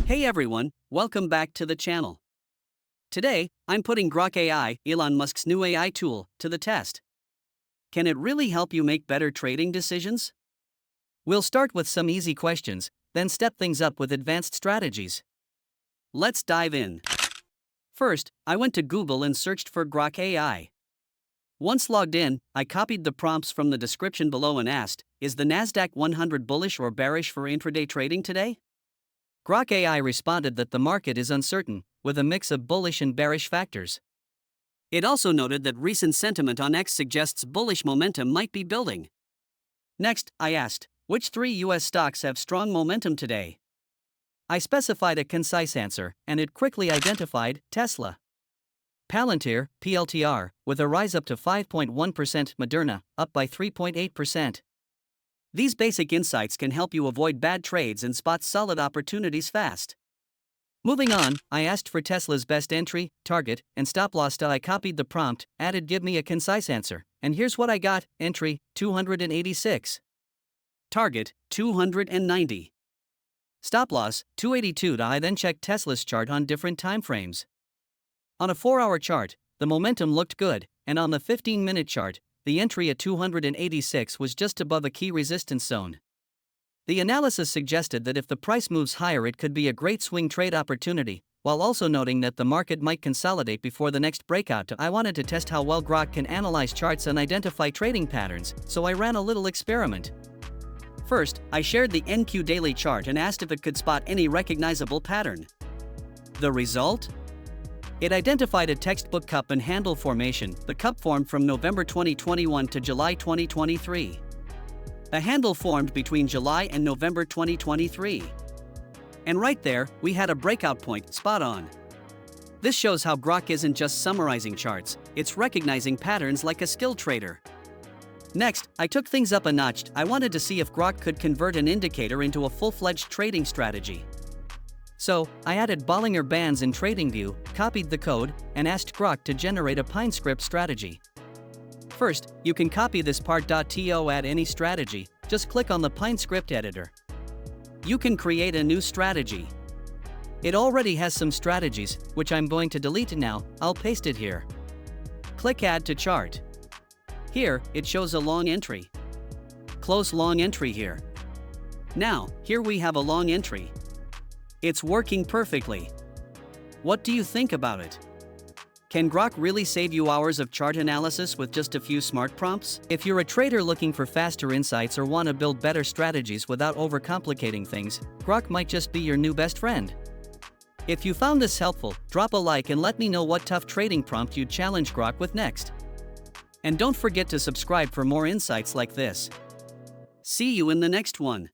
Hey everyone, welcome back to the channel. Today, I'm putting Grok AI, Elon Musk's new AI tool, to the test. Can it really help you make better trading decisions? We'll start with some easy questions, then step things up with advanced strategies. Let's dive in. First, I went to Google and searched for Grok AI. Once logged in, I copied the prompts from the description below and asked, is the NASDAQ 100 bullish or bearish for intraday trading today? Grok AI responded that the market is uncertain, with a mix of bullish and bearish factors. It also noted that recent sentiment on X suggests bullish momentum might be building. Next, I asked, which 3 US stocks have strong momentum today? I specified a concise answer, and it quickly identified Tesla, Palantir, PLTR, with a rise up to 5.1%, Moderna, up by 3.8%. These basic insights can help you avoid bad trades and spot solid opportunities fast. Moving on, I asked for Tesla's best entry, target, and stop loss. I copied the prompt, added give me a concise answer, and here's what I got: entry, 286. Target, 290. Stop loss, 282. I then checked Tesla's chart on different timeframes. On a 4-hour chart, the momentum looked good, and on the 15-minute chart, the entry at 286 was just above a key resistance zone. The analysis suggested that if the price moves higher, it could be a great swing trade opportunity, while also noting that the market might consolidate before the next breakout. I wanted to test how well Grok can analyze charts and identify trading patterns, so I ran a little experiment. First, I shared the NQ daily chart and asked if it could spot any recognizable pattern. The result? It identified a textbook cup and handle formation. The cup formed from November 2021 to July 2023. A handle formed between July and November 2023. And right there, we had a breakout point, spot on. This shows how Grok isn't just summarizing charts, it's recognizing patterns like a skilled trader. Next, I took things up a notch. I wanted to see if Grok could convert an indicator into a full-fledged trading strategy. So, I added Bollinger Bands in TradingView, copied the code, and asked Grok to generate a Pine script strategy. First, you can copy this part.to add any strategy, just click on the Pine script editor. You can create a new strategy. It already has some strategies, which I'm going to delete now. I'll paste it here. Click Add to Chart. Here, it shows a long entry. Close long entry here. Now, here we have a long entry. It's working perfectly. What do you think about it? Can Grok really save you hours of chart analysis with just a few smart prompts? If you're a trader looking for faster insights or want to build better strategies without overcomplicating things, Grok might just be your new best friend. If you found this helpful, drop a like and let me know what tough trading prompt you'd challenge Grok with next. And don't forget to subscribe for more insights like this. See you in the next one.